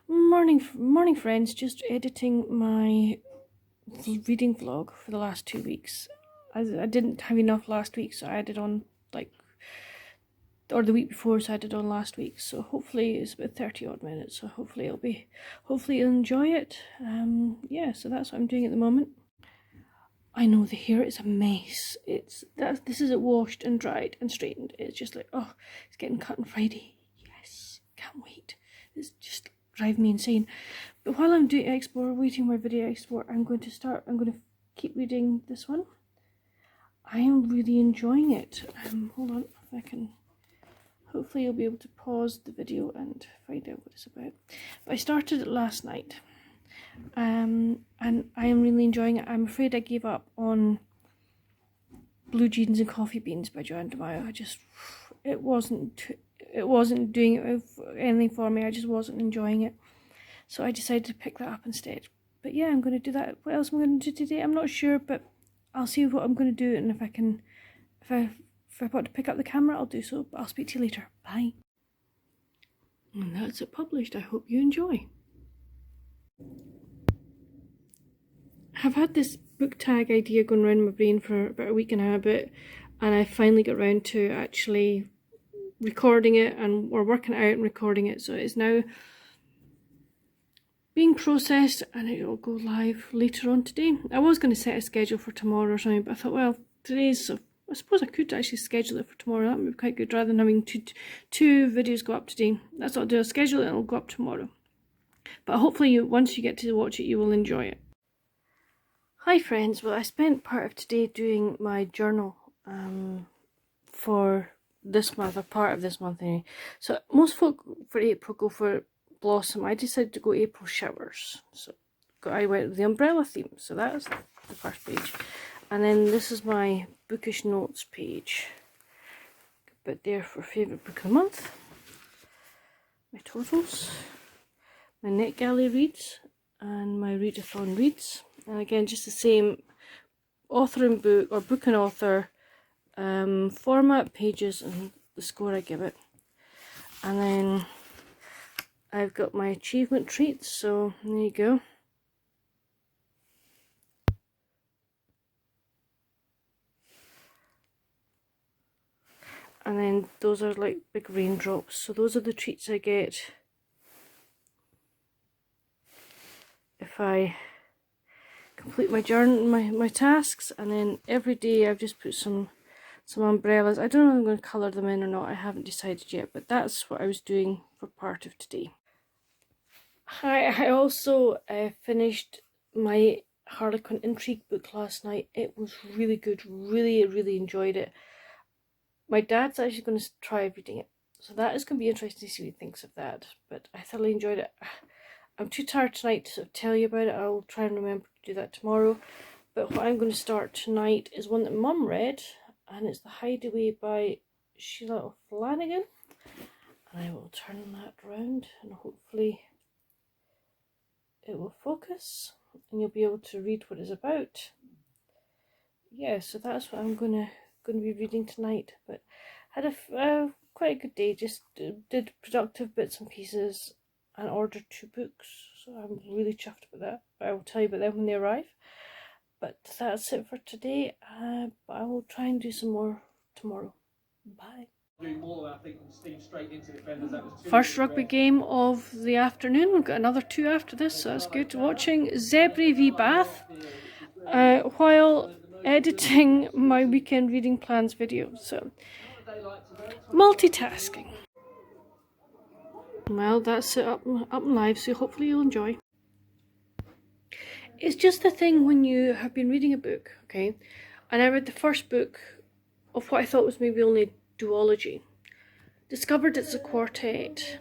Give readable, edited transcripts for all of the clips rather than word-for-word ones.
Morning friends, just editing my reading vlog for the last 2 weeks. I didn't have enough last week, so I added on or the week before, so I added on last week. So hopefully it's about 30 odd minutes, so hopefully you'll enjoy it. Yeah, so that's what I'm doing at the moment. I know the hair is a mess. This is it washed and dried and straightened. It's just like, oh, it's getting cut on Friday. Yes, can't wait. It's just drive me insane. But while I'm doing waiting my video export, I'm going to keep reading this one. I am really enjoying it. Hold on, if I can. Hopefully you'll be able to pause the video and find out what it's about. But I started it last night. And I am really enjoying it. I'm afraid I gave up on Blue Jeans and Coffee Beans by Joanne Mayo. It wasn't doing anything for me. I just wasn't enjoying it. So I decided to pick that up instead. But yeah, I'm going to do that. What else am I going to do today? I'm not sure, but I'll see what I'm going to do, and if I want to pick up the camera, I'll do so. But I'll speak to you later. Bye. And that's it published. I hope you enjoy. I've had this book tag idea going around my brain for about a week and a bit, and I finally got around to actually recording it, and we're working it out and recording it. So it's now being processed, and it will go live later on today. I was going to set a schedule for tomorrow or something, but I thought, well, today's, I suppose I could actually schedule it for tomorrow. That would be quite good, rather than having two videos go up today. That's what I'll do. I'll schedule it and it'll go up tomorrow. But hopefully once you get to watch it, you will enjoy it. Hi friends, well, I spent part of today doing my journal for this month, or part of this month anyway. So most folk for April go for Blossom. I decided to go April Showers. So I went with the umbrella theme. So that is the first page. And then this is my bookish notes page. But there for favourite book of the month. My totals. My NetGalley reads. And my readathon reads. And again, just the same author and book, or book and author, format, pages, and the score I give it. And then I've got my achievement treats, so there you go. And then those are like big raindrops, so those are the treats I get if I complete my journal, my tasks. And then every day I've just put some umbrellas. I don't know if I'm going to colour them in or not. I haven't decided yet, but that's what I was doing for part of today. I also finished my Harlequin Intrigue book last night. It was really good. Really enjoyed it. My dad's actually going to try reading it, so that is going to be interesting to see what he thinks of that. But I thoroughly enjoyed it. I'm too tired tonight to tell you about it. I'll try and remember to do that tomorrow. But what I'm going to start tonight is one that Mum read, and it's The Hideaway by Sheila of Flanagan. And I will turn that around, and hopefully it will focus, and you'll be able to read what it's about. Yeah, so that's what I'm going to be reading tonight. But had a quite a good day. Just did productive bits and pieces, and ordered 2 books, so I'm really chuffed about that. But I will tell you about them when they arrive. But that's it for today. But I will try and do some more tomorrow. Bye. First rugby game of the afternoon. We've got another 2 after this, so that's good. Watching Zebra v Bath while editing my weekend reading plans video. So multitasking. Well, that's it up and live, so hopefully you'll enjoy. It's just the thing when you have been reading a book, okay, and I read the first book of what I thought was maybe only a duology, discovered it's a quartet,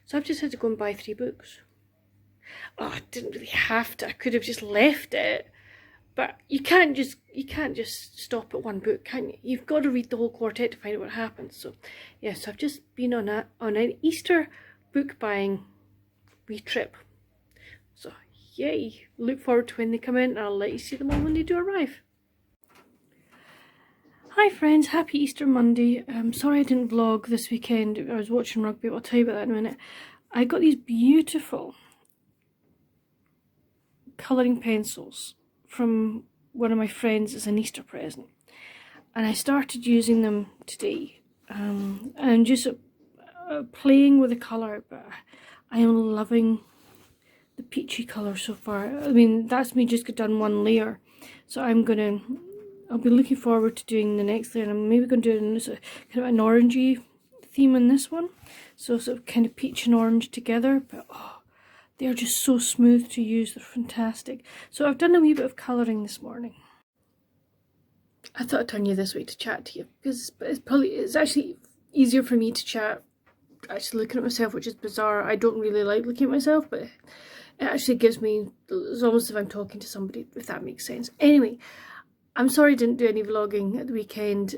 so I've just had to go and buy 3 books. Oh, I didn't really have to. I could have just left it, but you can't just stop at 1 book, can you? You've got to read the whole quartet to find out what happens. So yes, I've just been on an Easter book buying wee trip. So yay! Look forward to when they come in, and I'll let you see them all when they do arrive. Hi friends, happy Easter Monday. Sorry I didn't vlog this weekend. I was watching rugby, I'll tell you about that in a minute. I got these beautiful colouring pencils from one of my friends as an Easter present, and I started using them today, and just playing with the colour, but I am loving the peachy colour so far. I mean, that's me just done one layer, so I'll be looking forward to doing the next layer, and I'm maybe going to do kind of an orangey theme on this one, so sort of kind of peach and orange together, but oh, they're just so smooth to use, they're fantastic. So I've done a wee bit of colouring this morning. I thought I'd turn you this way to chat to you, because it's actually easier for me to chat actually looking at myself, which is bizarre. I don't really like looking at myself, but it actually gives me, it's almost as if I'm talking to somebody, if that makes sense. Anyway, I'm sorry I didn't do any vlogging at the weekend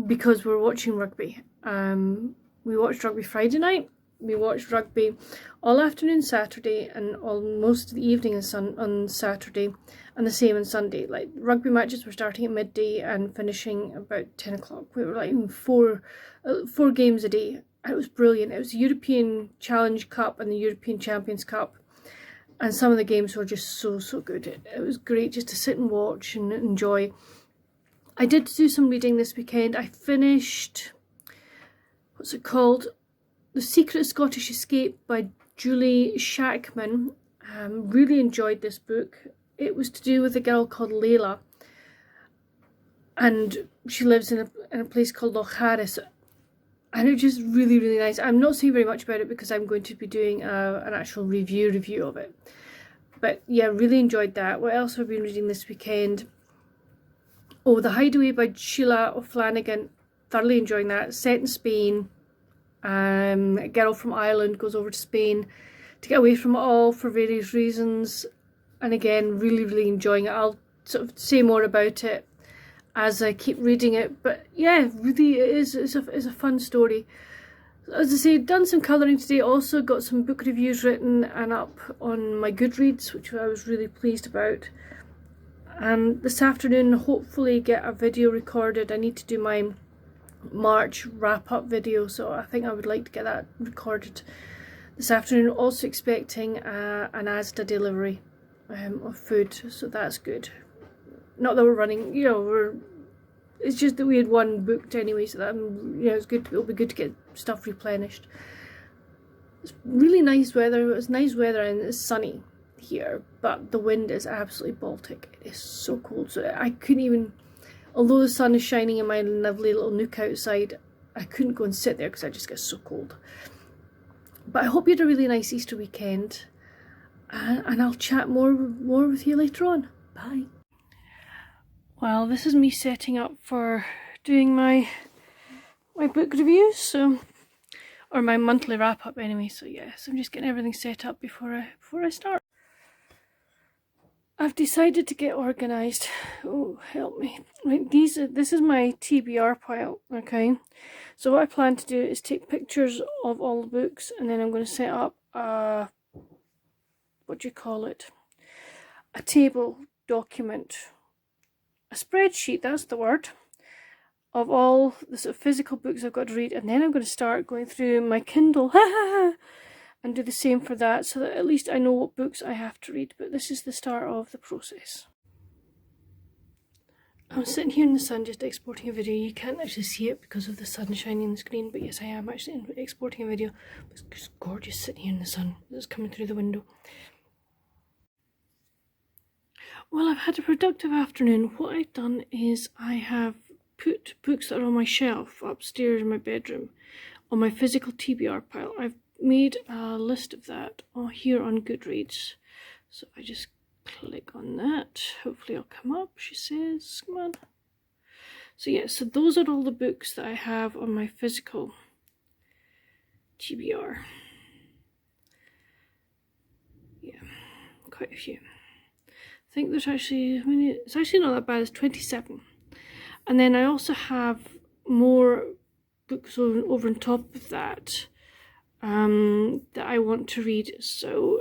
because we're watching rugby. We watched rugby Friday night, we watched rugby all afternoon Saturday and all most of the evening on Saturday, and the same on Sunday. Like, rugby matches were starting at midday and finishing about 10 o'clock. We were like in four games a day. It was brilliant. It was the European Challenge Cup and the European Champions Cup, and some of the games were just so good. It was great just to sit and watch and enjoy. I did do some reading this weekend. I finished, what's it called? The Secret Scottish Escape by Julie Shackman. Really enjoyed this book. It was to do with a girl called Layla, and she lives in a place called Loch Harris, and it's just really nice. I'm not saying very much about it because I'm going to be doing an actual review of it, but yeah, really enjoyed that. What else have I been reading this weekend? Oh, The Hideaway by Sheila Flanagan. Thoroughly enjoying that. Set in Spain. A girl from Ireland goes over to Spain to get away from it all for various reasons, and again, really enjoying it. I'll sort of say more about it as I keep reading it, but yeah, really it's a fun story. As I say, done some colouring today, also got some book reviews written and up on my Goodreads, which I was really pleased about. And this afternoon, hopefully get a video recorded. I need to do my March wrap-up video, so I think I would like to get that recorded this afternoon. Also expecting an Asda delivery of food, so that's good. Not that we're running, you know, it's just that we had one booked anyway, so that, you know, it's good. It'll be good to get stuff replenished. It's really nice weather. It's nice weather and it's sunny here, but the wind is absolutely Baltic. It is so cold, so I couldn't even, although the sun is shining in my lovely little nook outside, I couldn't go and sit there because I just get so cold. But I hope you had a really nice Easter weekend, and I'll chat more with you later on. Bye. Well, this is me setting up for doing my book reviews, so, or my monthly wrap up anyway. So yes, I'm just getting everything set up before I start. I've decided to get organised. Oh, help me. Right, this is my TBR pile, okay? So what I plan to do is take pictures of all the books, and then I'm going to set up what do you call it? A table document. A spreadsheet, that's the word, of all the sort of physical books I've got to read, and then I'm going to start going through my Kindle and do the same for that, so that at least I know what books I have to read. But this is the start of the process. I'm sitting here in the sun just exporting a video. You can't actually see it because of the sun shining on the screen, but yes, I am actually exporting a video. It's just gorgeous sitting here in the sun that's coming through the window. Well, I've had a productive afternoon. What I've done is I have put books that are on my shelf upstairs in my bedroom on my physical TBR pile. I've made a list of that here on Goodreads. So I just click on that. Hopefully it'll come up, she says. Come on. So yeah, so those are all the books that I have on my physical TBR. Yeah, quite a few. I think there's actually, I mean, it's actually not that bad, it's 27. And then I also have more books over on top of that that I want to read. So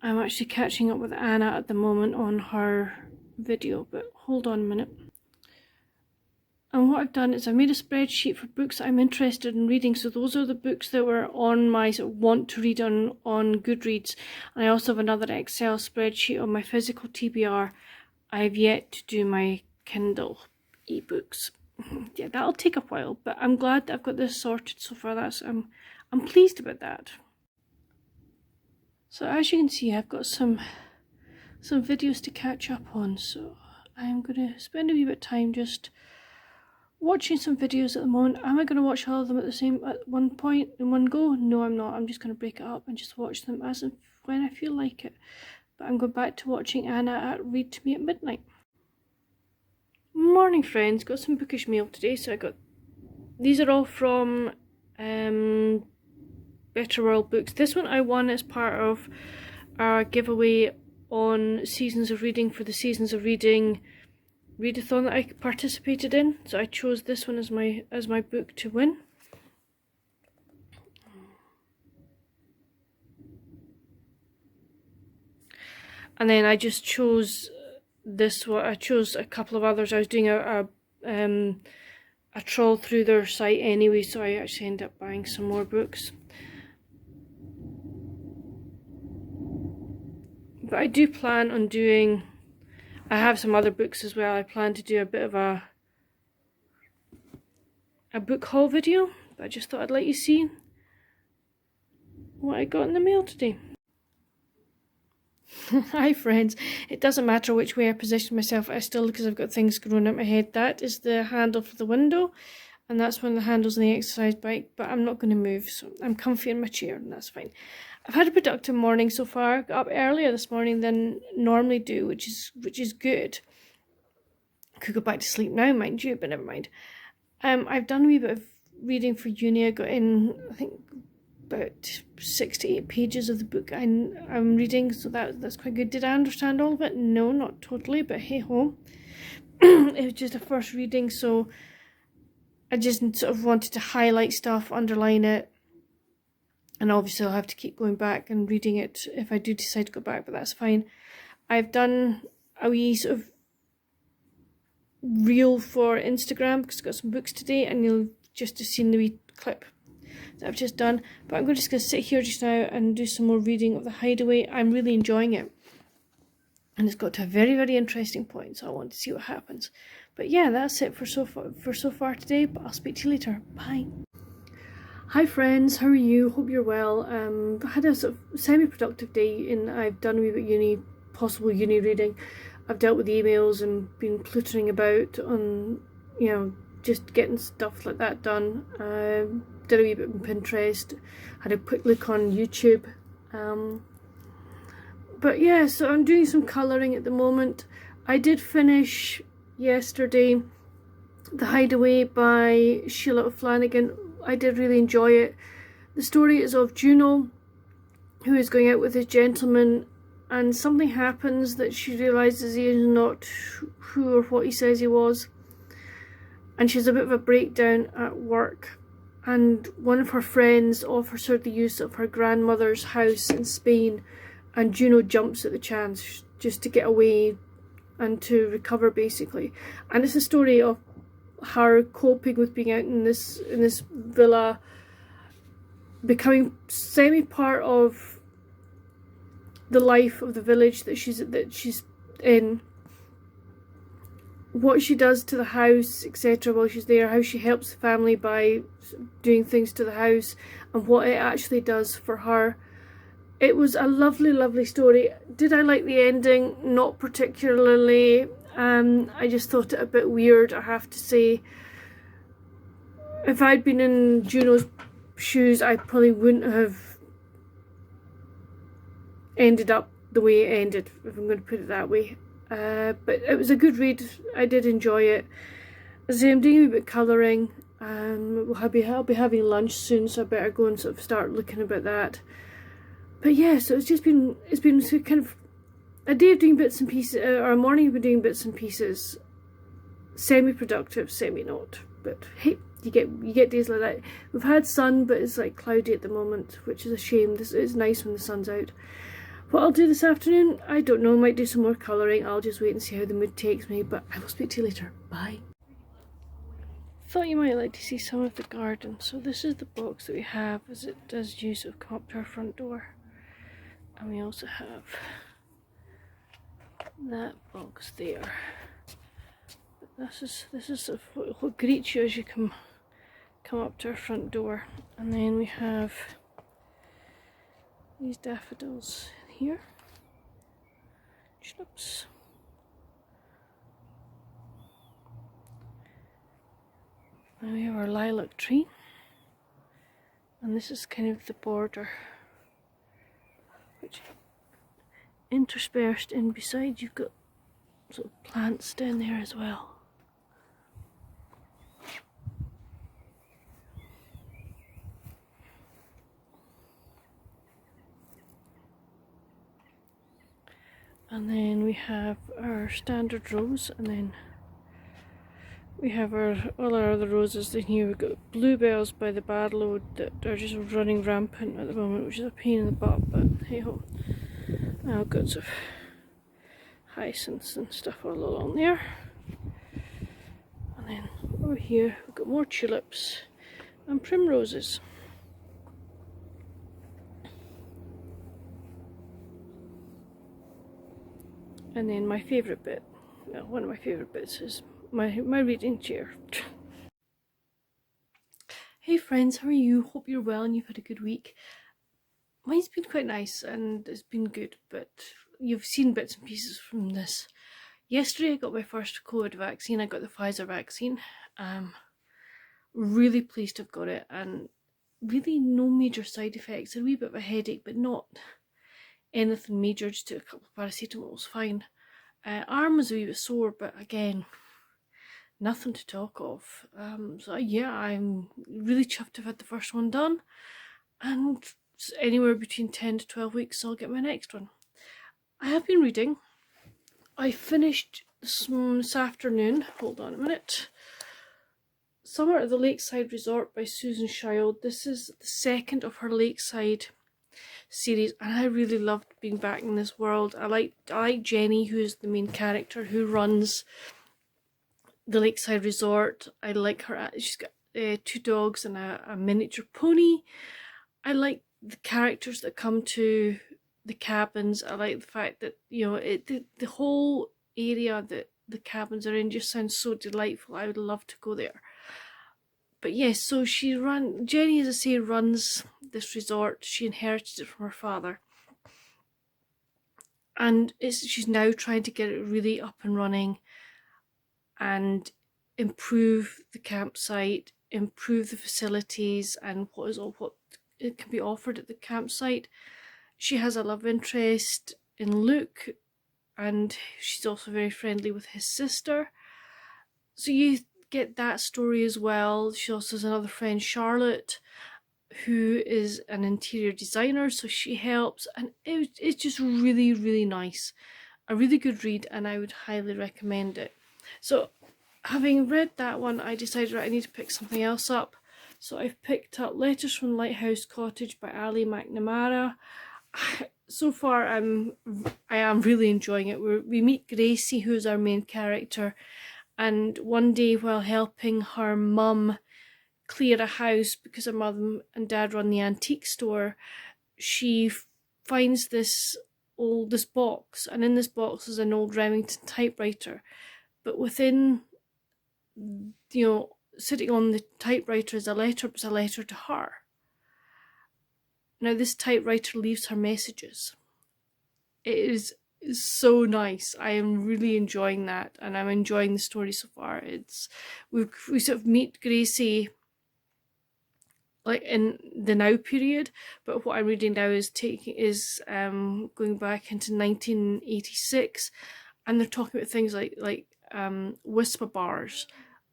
I'm actually catching up with Anna at the moment on her video, but hold on a minute. And what I've done is I've made a spreadsheet for books that I'm interested in reading. So those are the books that were on my sort of want to read on Goodreads. And I also have another Excel spreadsheet on my physical TBR. I've yet to do my Kindle ebooks. Yeah, that'll take a while, but I'm glad that I've got this sorted so far. I'm pleased about that. So as you can see, I've got some videos to catch up on. So I'm going to spend a wee bit of time just watching some videos at the moment. Am I going to watch all of them at one point in one go? No, I'm not. I'm just going to break it up and just watch them as and when I feel like it. But I'm going back to watching Anna at Read to Me at Midnight. Morning, friends. Got some bookish mail today. So these are all from Better World Books. This one I won as part of our giveaway on Seasons of Reading for the Seasons of Reading readathon that I participated in, so I chose this one as my book to win. And then I just chose this one. I chose a couple of others. I was doing a trawl through their site anyway, so I actually ended up buying some more books. But I do plan on doing, I have some other books as well. I plan to do a bit of a book haul video, but I just thought I'd let you see what I got in the mail today. Hi friends, it doesn't matter which way I position myself, because I've got things growing out my head. That is the handle for the window, and that's one of the handles on the exercise bike, but I'm not going to move, so I'm comfy in my chair, and that's fine. I've had a productive morning so far. Got up earlier this morning than normally do, which is good. Could go back to sleep now, mind you, but never mind. I've done a wee bit of reading for uni. I got in, I think, about 6 to 8 pages of the book I'm reading, so that's quite good. Did I understand all of it? No, not totally, but hey ho. It was just a first reading, so I just sort of wanted to highlight stuff, underline it, and obviously I'll have to keep going back and reading it if I do decide to go back, but that's fine. I've done a wee sort of reel for Instagram because I've got some books today, and you'll just have seen the wee clip that I've just done. But I'm just going to sit here just now and do some more reading of the Hideaway. I'm really enjoying it, and it's got to a very, very interesting point, so I want to see what happens. But yeah, that's it for so far today, but I'll speak to you later. Bye. Hi friends, how are you? Hope you're well. I had a sort of semi-productive day, and I've done a wee bit possible uni reading. I've dealt with emails and been plottering about on, just getting stuff like that done. Did a wee bit on Pinterest, had a quick look on YouTube. But yeah, so I'm doing some colouring at the moment. I did finish yesterday The Hideaway by Sheila of Flanagan. I did really enjoy it. The story is of Juno, who is going out with this gentleman, and something happens that she realises he is not who or what he says he was. And she's a bit of a breakdown at work. And one of her friends offers her the use of her grandmother's house in Spain, and Juno jumps at the chance just to get away and to recover, basically. And it's a story of her coping with being out in this villa, becoming semi-part of the life of the village that she's in, what she does to the house, etc. while she's there, how she helps the family by doing things to the house, and what it actually does for her. It was a lovely, lovely story. Did I like the ending? Not particularly. I just thought it a bit weird, I have to say. If I'd been in Juno's shoes, I probably wouldn't have ended up the way it ended, if I'm going to put it that way. But it was a good read. I did enjoy it. As I say, I'm doing a wee bit of colouring. I'll be having lunch soon, so I better go and sort of start looking about that. But yeah, so it's been kind of a day of doing bits and pieces, or a morning of doing bits and pieces. Semi-productive, semi-not. But hey, you get days like that. We've had sun, but it's like cloudy at the moment, which is a shame. This is nice when the sun's out. What I'll do this afternoon, I don't know. I might do some more colouring. I'll just wait and see how the mood takes me. But I will speak to you later. Bye. thought you might like to see some of the garden. So this is the box that we have as it does use of come up to our front door. And we also have that box there. But this is sort of what greets you as you come up to our front door. And then we have these daffodils here. Tulips. And we have our lilac tree. And this is kind of the border, which interspersed in beside you've got sort of plants down there as well. And then we have our standard rose, and then we have all our other roses in here. We've got bluebells by the bad load that are just running rampant at the moment, which is a pain in the butt, but hey ho. I've got sort of hyacinths and stuff all along there. And then over here we've got more tulips and primroses. And then my favourite bit, well, one of my favourite bits is my reading chair. Hey friends, how are you? Hope you're well and you've had a good week. Mine's been quite nice and it's been good, but you've seen bits and pieces from this. Yesterday I got my first COVID vaccine. I got the Pfizer vaccine. Really pleased to have got it, and really no major side effects. A wee bit of a headache, but not anything major. Just took a couple of paracetamol, it was fine. Arm was a wee bit sore, but again, nothing to talk of. So yeah, I'm really chuffed to have had the first one done, and anywhere between 10 to 12 weeks I'll get my next one. I have been reading. I finished this afternoon, hold on a minute, Summer at the Lakeside Resort by Susan Child. This is the second of her Lakeside series, and I really loved being back in this world. I like Jenny, who is the main character, who runs the Lakeside Resort. I like her. She's got 2 dogs and a miniature pony. I like the characters that come to the cabins. I like the fact that, you know, the whole area that the cabins are in just sounds so delightful. I would love to go there. But yes, so Jenny, as I say, runs this resort. She inherited it from her father. And she's now trying to get it really up and running and improve the campsite, improve the facilities and what it can be offered at the campsite. She has a love interest in Luke, and she's also very friendly with his sister. So you get that story as well. She also has another friend, Charlotte, who is an interior designer, so she helps, and it's just really, really nice. A really good read, and I would highly recommend it. So having read that one, I decided I need to pick something else up. So I've picked up Letters from Lighthouse, Cottage by Ali Mcnamara. So far I am really enjoying it. We meet Gracie, who's our main character, and one day while helping her mum clear a house because her mum and dad run the antique store, she finds this box, and in this box is an old Remington typewriter, but within, you know, sitting on the typewriter is a letter. It's a letter to her. Now this typewriter leaves her messages. It is so nice. I am really enjoying that, and I'm enjoying the story so far. We sort of meet Gracie like in the now period, but what I'm reading now is going back into 1986, and they're talking about things like whisper bars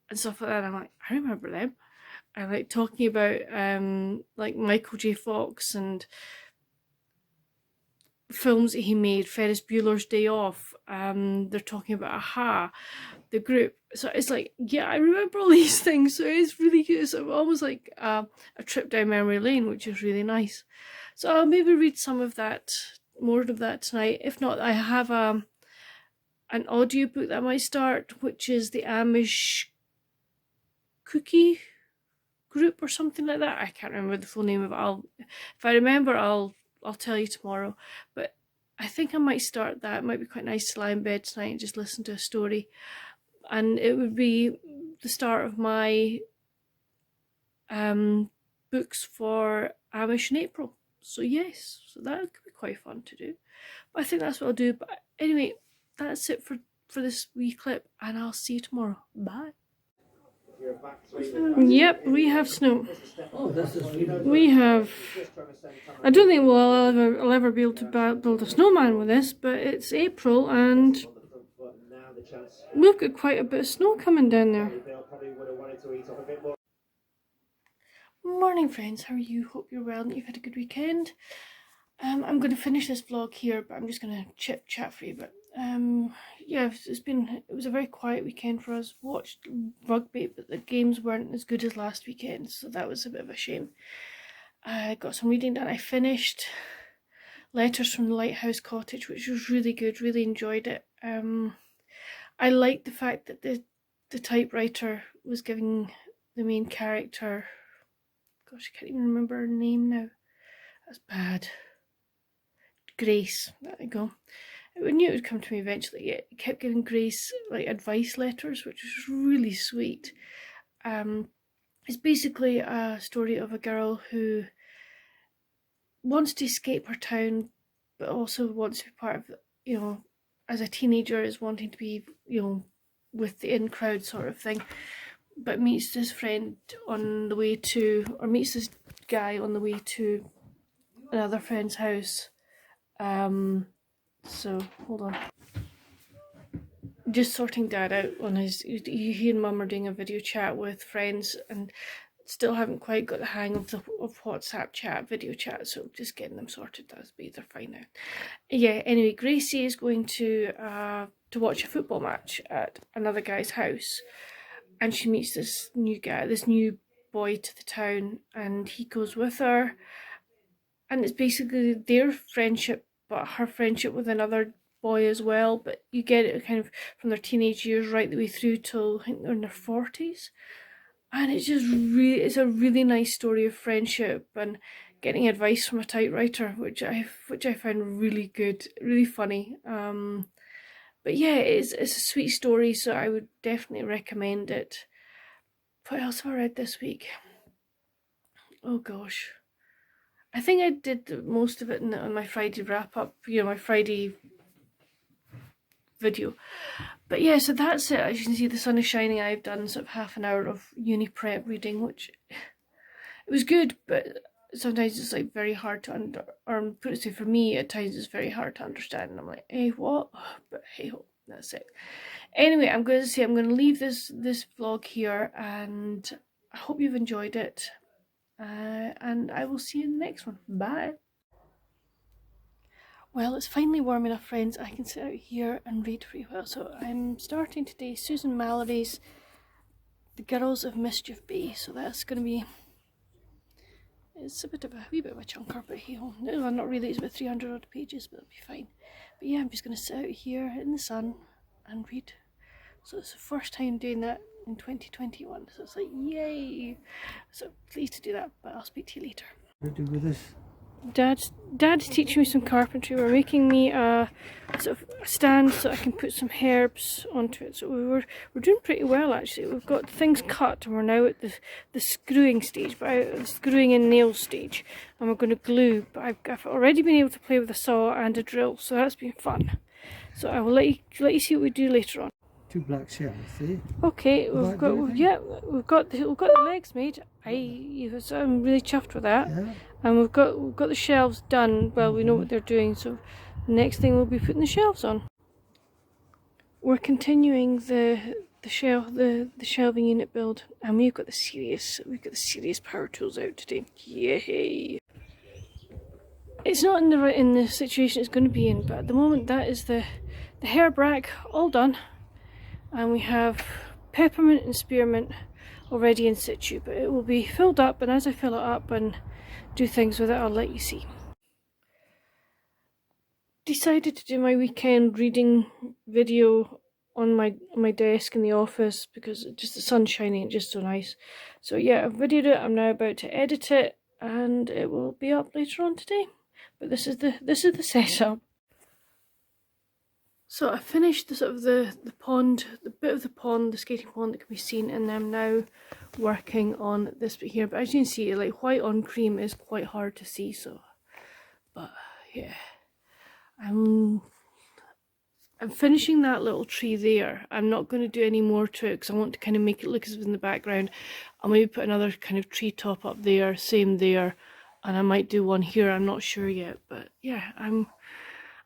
and stuff like that. I'm like, I remember them. I like talking about like Michael J. Fox and films that he made, Ferris Bueller's Day Off. They're talking about Aha, the group. So it's like, yeah, I remember all these things. So it's really good. It's almost like a trip down memory lane, which is really nice. So I'll maybe read some of that, more of that tonight. If not, I have an audiobook that I might start, which is the Amish cookie group or something like that. I can't remember the full name of it. If I remember, I'll tell you tomorrow. But I think I might start that. It might be quite nice to lie in bed tonight and just listen to a story. And it would be the start of my books for Amish in April. So yes, so that could be quite fun to do. But I think that's what I'll do. But anyway, that's it for this wee clip, and I'll see you tomorrow. Bye. Yep, we have snow. We have. I don't think I'll ever be able to build a snowman with this, but it's April and we've got quite a bit of snow coming down there. Morning friends, how are you? Hope you're well and you've had a good weekend. I'm going to finish this vlog here, but I'm just going to chat for you. But yeah, it was a very quiet weekend for us. Watched rugby, but the games weren't as good as last weekend, so that was a bit of a shame. I got some reading done. I finished Letters from the Lighthouse, Cottage, which was really good. Really enjoyed it. I liked the fact that the typewriter was giving the main character, gosh, I can't even remember her name now. That's bad. Grace. There we go. I knew it would come to me eventually. It kept giving Grace like advice letters, which was really sweet. It's basically a story of a girl who wants to escape her town, but also wants to be part of, as a teenager is wanting to be, with the in crowd sort of thing, but meets this friend on the way to, or meets this guy on the way to another friend's house. So hold on, just sorting Dad out on he and Mum are doing a video chat with friends and still haven't quite got the hang of WhatsApp chat, video chat, so just getting them sorted. They're fine now. Yeah, anyway, Gracie is going to watch a football match at another guy's house, and she meets this new boy to the town, and he goes with her, and it's basically their friendship, but her friendship with another boy as well. But you get it kind of from their teenage years right the way through till I think they're in their 40s. And it's a really nice story of friendship and getting advice from a typewriter, which I found really good, really funny. But yeah, it's a sweet story, so I would definitely recommend it. What else have I read this week? Oh gosh, I think I did most of it on my Friday wrap up. My Friday video. But yeah, so that's it. As you can see, the sun is shining. I've done sort of half an hour of uni prep reading, which it was good, but sometimes it's like very hard to put it for me, at times it's very hard to understand. And I'm like, hey, what? But hey ho, that's it. Anyway, I'm going to leave this vlog here, and I hope you've enjoyed it. And I will see you in the next one. Bye. Well, it's finally warm enough, friends. I can sit out here and read pretty well. So I'm starting today Susan Mallory's The Girls of Mischief Bay. So that's going to be, it's a wee bit of a chunker, but hey, no, not really. It's about 300 odd pages, but it'll be fine. But yeah, I'm just going to sit out here in the sun and read. So it's the first time doing that in 2021. So it's like, yay! So pleased to do that, but I'll speak to you later. What do with this? Dad's teaching me some carpentry. We're making me a sort of a stand so I can put some herbs onto it. So we're doing pretty well actually. We've got things cut and we're now at the screwing stage, but the screwing in nail stage, and we're going to glue. But I've already been able to play with a saw and a drill, so that's been fun. So I will let you see what we do later on. 2 black shells, see? Okay, we've got the legs made. I'm really chuffed with that. Yeah. And we've got the shelves done. Well, we know what they're doing, so the next thing we'll be putting the shelves on. We're continuing the shelving unit build, and we've got the serious power tools out today. Yay! It's not in the situation it's going to be in, but at the moment that is the herb rack all done, and we have peppermint and spearmint already in situ, but it will be filled up, and as I fill it up and do things with it, I'll let you see. Decided to do my weekend reading video on my desk in the office because just the sun's shining, it's just so nice. So yeah, I've videoed it. I'm now about to edit it, and it will be up later on today. But this is the setup. So I finished the sort of the pond, the bit of the pond, the skating pond that can be seen, and I'm now working on this bit here. But as you can see, like white on cream is quite hard to see. So, but yeah, I'm finishing that little tree there. I'm not going to do any more to it because I want to kind of make it look as if it's in the background. I'll maybe put another kind of tree top up there, same there, and I might do one here. I'm not sure yet, but yeah,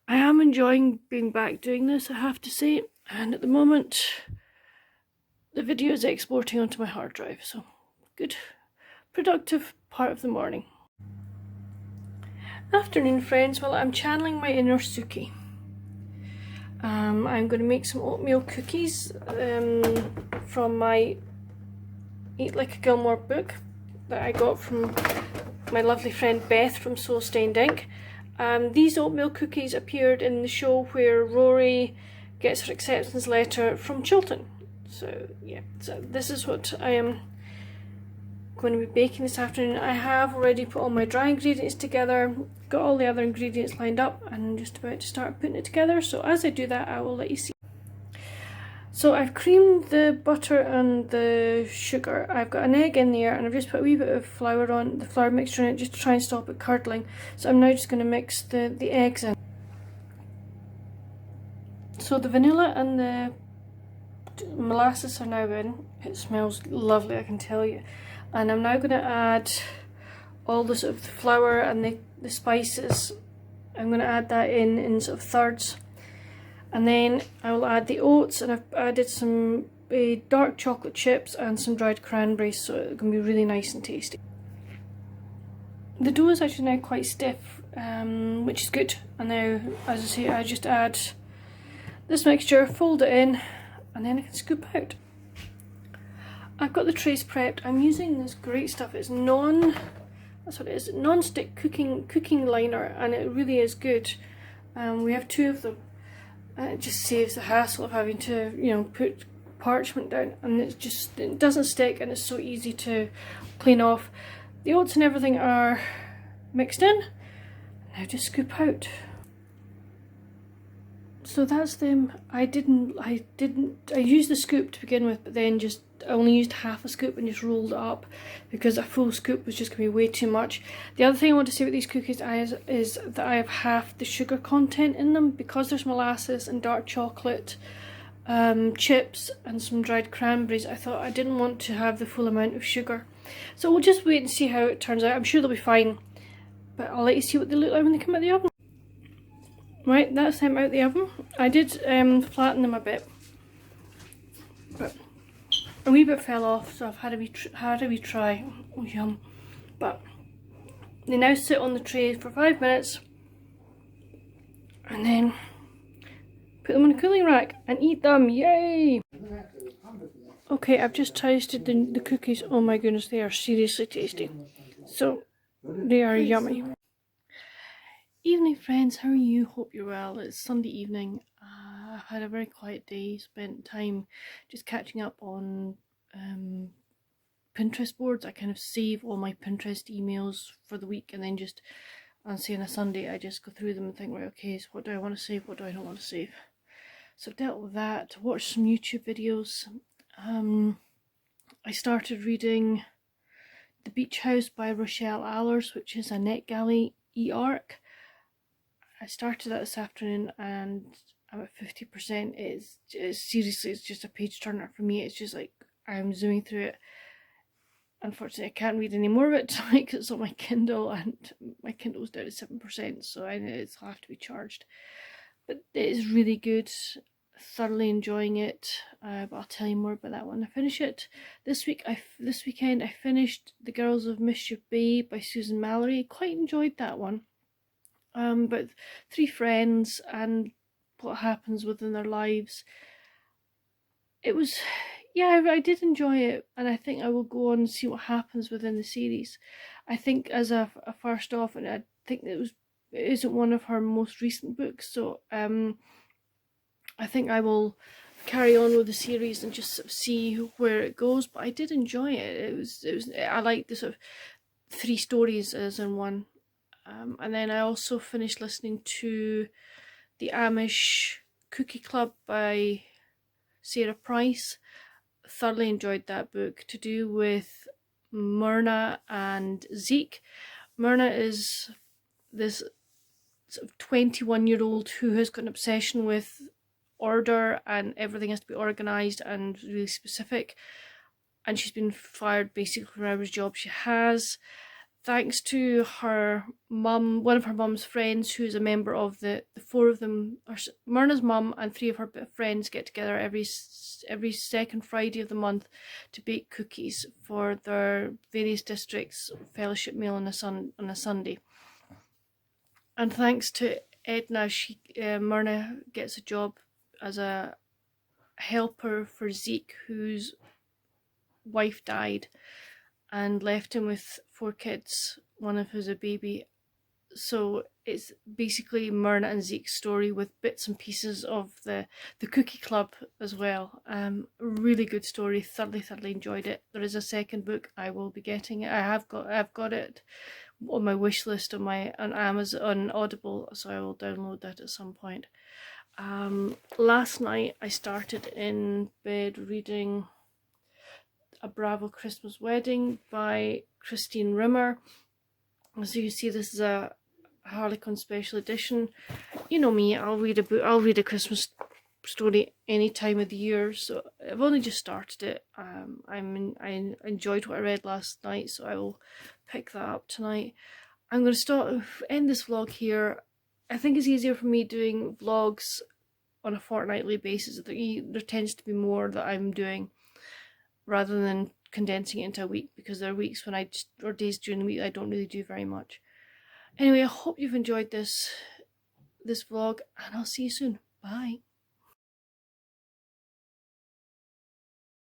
I am enjoying being back doing this, I have to say. And at the moment, the video is exporting onto my hard drive, so good, productive part of the morning. Afternoon, friends. Well, I'm channeling my inner Suki. I'm going to make some oatmeal cookies from my Eat Like a Gilmore book that I got from my lovely friend Beth from Soul Stained Ink. These oatmeal cookies appeared in the show where Rory gets her acceptance letter from Chilton. So yeah, so this is what I am going to be baking this afternoon. I have already put all my dry ingredients together, got all the other ingredients lined up, and I'm just about to start putting it together. So as I do that, I will let you see. So I've creamed the butter and the sugar. I've got an egg in there, and I've just put a wee bit of flour on, the flour mixture in it, just to try and stop it curdling. So I'm now just going to mix the eggs in. So the vanilla and the molasses are now in. It smells lovely, I can tell you. And I'm now going to add all the sort of the flour and the spices. I'm going to add that in sort of thirds. And then I will add the oats, and I've added some dark chocolate chips and some dried cranberries, so it's going to be really nice and tasty. The dough is actually now quite stiff, which is good. And now, as I say, I just add this mixture, fold it in, and then I can scoop out. I've got the trays prepped. I'm using this great stuff. It's that's what it is, non-stick cooking liner, and it really is good. We have 2 of them, and it just saves the hassle of having to, you know, put parchment down, and it doesn't stick, and it's so easy to clean off. The oats and everything are mixed in. Now just scoop out. So that's them. I used the scoop to begin with, but then I only used half a scoop and just rolled it up because a full scoop was just going to be way too much. The other thing I want to say about these cookies is that I have half the sugar content in them because there's molasses and dark chocolate, chips and some dried cranberries. I thought I didn't want to have the full amount of sugar. So we'll just wait and see how it turns out. I'm sure they'll be fine, but I'll let you see what they look like when they come out of the oven. Right, that's them out the oven. I did flatten them a bit, but a wee bit fell off, so I've had a wee try. Oh, yum. But they now sit on the tray for 5 minutes, and then put them on a cooling rack and eat them. Yay! Okay, I've just tasted the cookies. Oh my goodness, they are seriously tasty. So they are yummy. Evening, friends, how are you? Hope you're well. It's Sunday evening. I've had a very quiet day, spent time just catching up on Pinterest boards. I kind of save all my Pinterest emails for the week, and then just on say on a Sunday I just go through them and think, right, okay, so what do I want to save, what do I not want to save? So I've dealt with that, watched some YouTube videos. I started reading The Beach House by Rochelle, which is a NetGalley e-arc. I started that this afternoon and I'm at 50%. It's seriously, it's just a page turner for me. It's just like I'm zooming through it. Unfortunately, I can't read any more of it tonight because it's on my Kindle, and my Kindle's down to 7%, so I know it'll have to be charged. But it is really good. Thoroughly enjoying it. But I'll tell you more about that when I finish it. This weekend I finished The Girls of Mischief Bay by Susan Mallory. Quite enjoyed that one. But 3 friends and what happens within their lives. It was, yeah, I did enjoy it, and I think I will go on and see what happens within the series. I think as a first off, and I think it isn't one of her most recent books, so I think I will carry on with the series and just sort of see where it goes. But I did enjoy it. I like the sort of 3 stories as in one. And then I also finished listening to the Amish Cookie Club by Sarah Price. Thoroughly enjoyed that book, to do with Myrna and Zeke. Myrna is this sort of 21-year-old who has got an obsession with order, and everything has to be organised and really specific. And she's been fired basically from every job she has, thanks to her mum, one of her mum's friends, who's a member of the 4 of them. Myrna's mum and 3 of her friends get together every second Friday of the month to bake cookies for their various districts' fellowship meal on a Sunday. And thanks to Edna, Myrna gets a job as a helper for Zeke, whose wife died and left him with 4 kids, one of who's a baby. So it's basically Myrna and Zeke's story with bits and pieces of the Cookie Club as well. Really good story. Thoroughly enjoyed it. There is a second book. I will be getting it. I've got it on my wish list on Amazon, on Audible, so I will download that at some point. Last night I started in bed reading A Bravo Christmas Wedding by Christine Rimmer. As you see, this is a Harlequin special edition. You know me, I'll read a Christmas story any time of the year, so I've only just started it. I enjoyed what I read last night, so I will pick that up tonight. I'm going to end this vlog here. I think it's easier for me doing vlogs on a fortnightly basis. There tends to be more that I'm doing rather than condensing it into a week, because there are weeks when or days during the week I don't really do very much. Anyway, I hope you've enjoyed this vlog, and I'll see you soon. Bye.